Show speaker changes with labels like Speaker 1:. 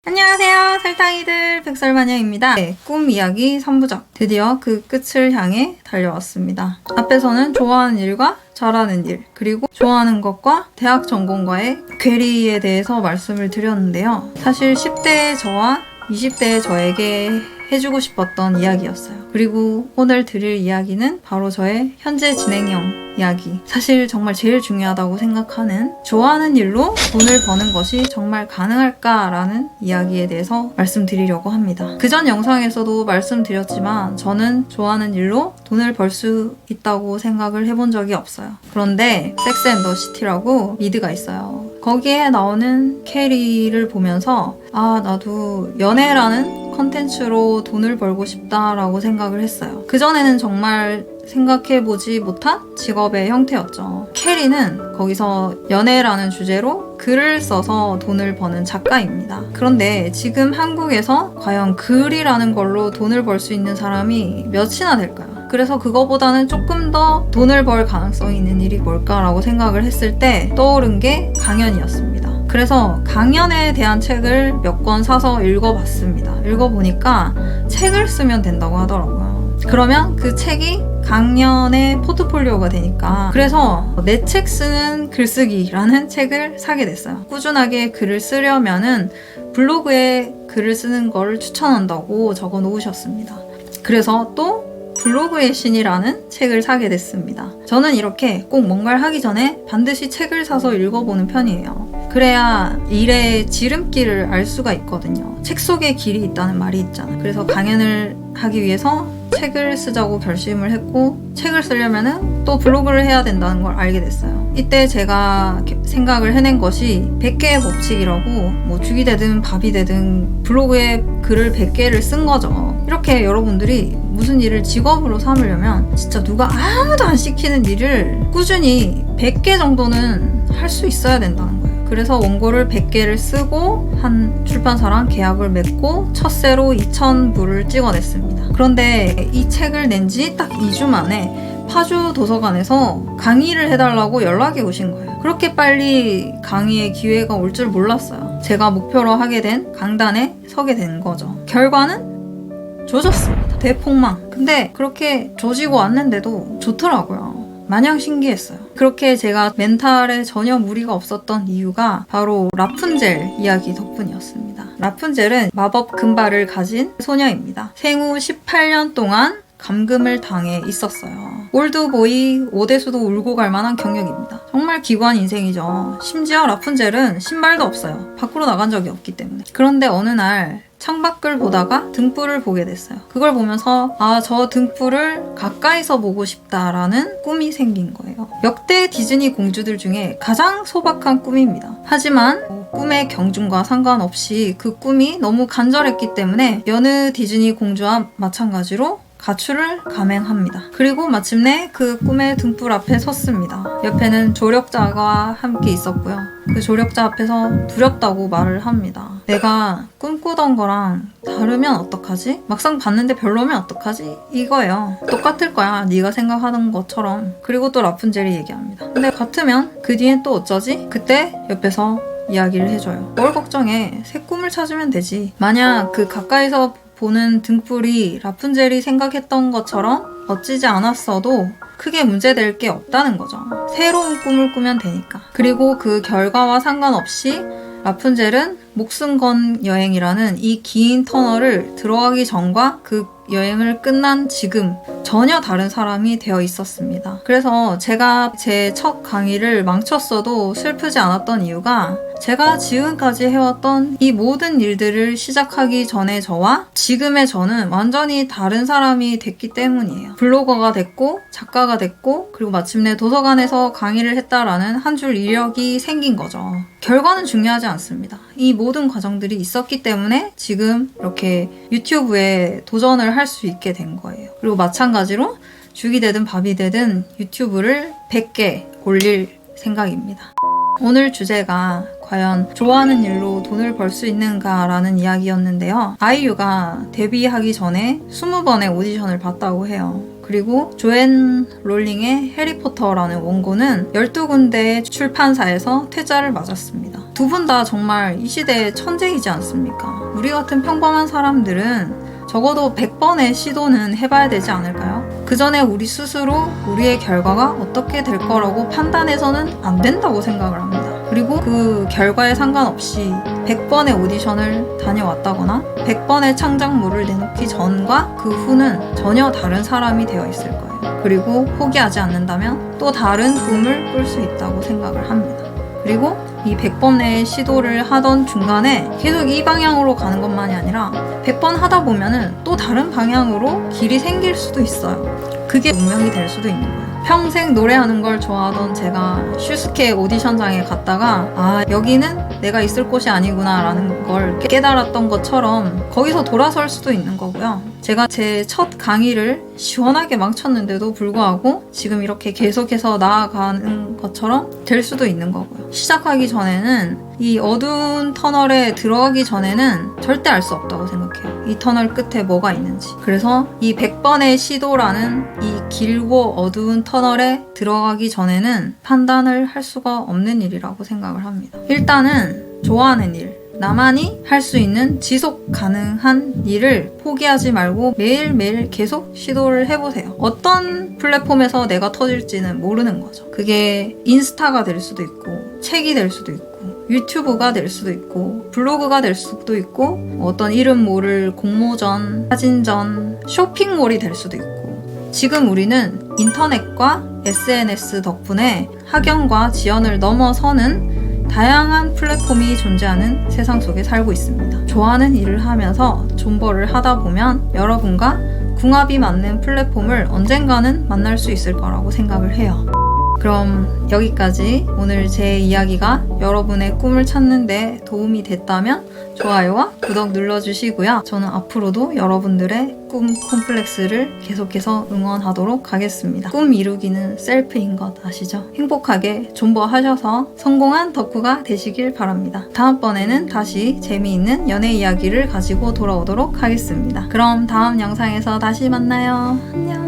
Speaker 1: 안녕하세요. 설탕이들 백설마녀입니다. 네, 꿈 이야기 3부작. 드디어 그 끝을 향해 달려왔습니다. 앞에서는 좋아하는 일과 잘하는 일, 그리고 좋아하는 것과 대학 전공과의 괴리에 대해서 말씀을 드렸는데요. 사실 10대의 저와 20대의 저에게 해주고 싶었던 이야기였어요. 그리고 오늘 드릴 이야기는 바로 저의 현재 진행형 이야기. 사실 정말 제일 중요하다고 생각하는 좋아하는 일로 돈을 버는 것이 정말 가능할까라는 이야기에 대해서 말씀드리려고 합니다. 그전 영상에서도 말씀드렸지만 저는 좋아하는 일로 돈을 벌 수 있다고 생각을 해본 적이 없어요. 그런데 섹스 앤 더 시티라고 미드가 있어요. 거기에 나오는 캐리를 보면서 나도 연애라는 컨텐츠로 돈을 벌고 싶다라고 생각을 했어요. 그전에는 정말 생각해보지 못한 직업의 형태였죠. 캐리는 거기서 연애라는 주제로 글을 써서 돈을 버는 작가입니다. 그런데 지금 한국에서 과연 글이라는 걸로 돈을 벌 수 있는 사람이 몇이나 될까요? 그래서 그거보다는 조금 더 돈을 벌 가능성이 있는 일이 뭘까라고 생각을 했을 때 떠오른 게 강연이었습니다. 그래서 강연에 대한 책을 몇 권 사서 읽어봤습니다. 읽어보니까 책을 쓰면 된다고 하더라고요. 그러면 그 책이 강연의 포트폴리오가 되니까 그래서 내 책 쓰는 글쓰기라는 책을 사게 됐어요. 꾸준하게 글을 쓰려면은 블로그에 글을 쓰는 걸 추천한다고 적어 놓으셨습니다. 그래서 또 블로그의 신이라는 책을 사게 됐습니다. 저는 이렇게 꼭 뭔가를 하기 전에 반드시 책을 사서 읽어보는 편이에요. 그래야 일의 지름길을 알 수가 있거든요. 책 속에 길이 있다는 말이 있잖아요. 그래서 강연을 하기 위해서 책을 쓰자고 결심을 했고 책을 쓰려면은 또 블로그를 해야 된다는 걸 알게 됐어요. 이때 제가 생각을 해낸 것이 100개의 법칙이라고 죽이 되든 밥이 되든 블로그에 글을 100개를 쓴 거죠. 이렇게 여러분들이 무슨 일을 직업으로 삼으려면 진짜 누가 아무도 안 시키는 일을 꾸준히 100개 정도는 할 수 있어야 된다는 거예요. 그래서 원고를 100개를 쓰고 한 출판사랑 계약을 맺고 첫 세로 2,000부를 찍어냈습니다. 그런데 이 책을 낸 지 딱 2주 만에 파주 도서관에서 강의를 해달라고 연락이 오신 거예요. 그렇게 빨리 강의의 기회가 올 줄 몰랐어요. 제가 목표로 하게 된 강단에 서게 된 거죠. 결과는 조졌습니다. 대폭망. 근데 그렇게 조지고 왔는데도 좋더라고요. 마냥 신기했어요. 그렇게 제가 멘탈에 전혀 무리가 없었던 이유가 바로 라푼젤 이야기 덕분이었습니다. 라푼젤은 마법 금발을 가진 소녀입니다. 생후 18년 동안 감금을 당해 있었어요. 올드보이 오대수도 울고 갈 만한 경력입니다. 정말 기구한 인생이죠. 심지어 라푼젤은 신발도 없어요. 밖으로 나간 적이 없기 때문에. 그런데 어느 날 창밖을 보다가 등불을 보게 됐어요. 그걸 보면서 저 등불을 가까이서 보고 싶다라는 꿈이 생긴 거예요. 역대 디즈니 공주들 중에 가장 소박한 꿈입니다. 하지만 꿈의 경중과 상관없이 그 꿈이 너무 간절했기 때문에 여느 디즈니 공주와 마찬가지로 가출을 감행합니다. 그리고 마침내 그 꿈의 등불 앞에 섰습니다. 옆에는 조력자가 함께 있었고요. 그 조력자 앞에서 두렵다고 말을 합니다. 내가 꿈꾸던 거랑 다르면 어떡하지? 막상 봤는데 별로면 어떡하지? 이거예요. 똑같을 거야. 네가 생각하는 것처럼. 그리고 또 라푼젤이 얘기합니다. 근데 같으면 그 뒤엔 또 어쩌지? 그때 옆에서 이야기를 해줘요. 뭘 걱정해. 새 꿈을 찾으면 되지. 만약 그 가까이서 보는 등불이 라푼젤이 생각했던 것처럼 멋지지 않았어도 크게 문제될 게 없다는 거죠. 새로운 꿈을 꾸면 되니까. 그리고 그 결과와 상관없이 라푼젤은 목숨 건 여행이라는 이 긴 터널을 들어가기 전과 그 여행을 끝난 지금 전혀 다른 사람이 되어 있었습니다. 그래서 제가 제 첫 강의를 망쳤어도 슬프지 않았던 이유가 제가 지금까지 해왔던 이 모든 일들을 시작하기 전의 저와 지금의 저는 완전히 다른 사람이 됐기 때문이에요. 블로거가 됐고 작가가 됐고 그리고 마침내 도서관에서 강의를 했다라는 한 줄 이력이 생긴 거죠. 결과는 중요하지 않습니다. 이 모든 과정들이 있었기 때문에 지금 이렇게 유튜브에 도전을 할 수 있게 된 거예요. 그리고 마찬가지로 죽이 되든 밥이 되든 유튜브를 100개 올릴 생각입니다. 오늘 주제가 과연 좋아하는 일로 돈을 벌 수 있는가라는 이야기였는데요. 아이유가 데뷔하기 전에 20번의 오디션을 봤다고 해요. 그리고 조앤 롤링의 해리포터라는 원고는 12군데의 출판사에서 퇴짜를 맞았습니다. 두 분 다 정말 이 시대의 천재이지 않습니까? 우리 같은 평범한 사람들은 적어도 100번의 시도는 해봐야 되지 않을까요? 그 전에 우리 스스로 우리의 결과가 어떻게 될 거라고 판단해서는 안 된다고 생각을 합니다. 그리고 그 결과에 상관없이 100번의 오디션을 다녀왔다거나 100번의 창작물을 내놓기 전과 그 후는 전혀 다른 사람이 되어 있을 거예요. 그리고 포기하지 않는다면 또 다른 꿈을 꿀 수 있다고 생각을 합니다. 그리고 이 100번의 시도를 하던 중간에 계속 이 방향으로 가는 것만이 아니라 100번 하다 보면은 또 다른 방향으로 길이 생길 수도 있어요. 그게 운명이 될 수도 있는 거예요. 평생 노래하는 걸 좋아하던 제가 슈스케 오디션장에 갔다가 아, 여기는 내가 있을 곳이 아니구나 라는 걸 깨달았던 것처럼 거기서 돌아설 수도 있는 거고요. 제가 제 첫 강의를 시원하게 망쳤는데도 불구하고 지금 이렇게 계속해서 나아가는 것처럼 될 수도 있는 거고요. 시작하기 전에는 이 어두운 터널에 들어가기 전에는 절대 알 수 없다고 생각해요. 이 터널 끝에 뭐가 있는지. 그래서 이 100번의 시도라는 이 길고 어두운 터널에 들어가기 전에는 판단을 할 수가 없는 일이라고 생각을 합니다. 일단은 좋아하는 일, 나만이 할 수 있는 지속 가능한 일을 포기하지 말고 매일매일 계속 시도를 해보세요. 어떤 플랫폼에서 내가 터질지는 모르는 거죠. 그게 인스타가 될 수도 있고 책이 될 수도 있고 유튜브가 될 수도 있고 블로그가 될 수도 있고 어떤 이름 모를 공모전, 사진전, 쇼핑몰이 될 수도 있고 지금 우리는 인터넷과 SNS 덕분에 학연과 지연을 넘어서는 다양한 플랫폼이 존재하는 세상 속에 살고 있습니다. 좋아하는 일을 하면서 존버를 하다 보면 여러분과 궁합이 맞는 플랫폼을 언젠가는 만날 수 있을 거라고 생각을 해요. 그럼 여기까지 오늘 제 이야기가 여러분의 꿈을 찾는 데 도움이 됐다면 좋아요와 구독 눌러주시고요. 저는 앞으로도 여러분들의 꿈 콤플렉스를 계속해서 응원하도록 하겠습니다. 꿈 이루기는 셀프인 것 아시죠? 행복하게 존버하셔서 성공한 덕후가 되시길 바랍니다. 다음번에는 다시 재미있는 연애 이야기를 가지고 돌아오도록 하겠습니다. 그럼 다음 영상에서 다시 만나요. 안녕.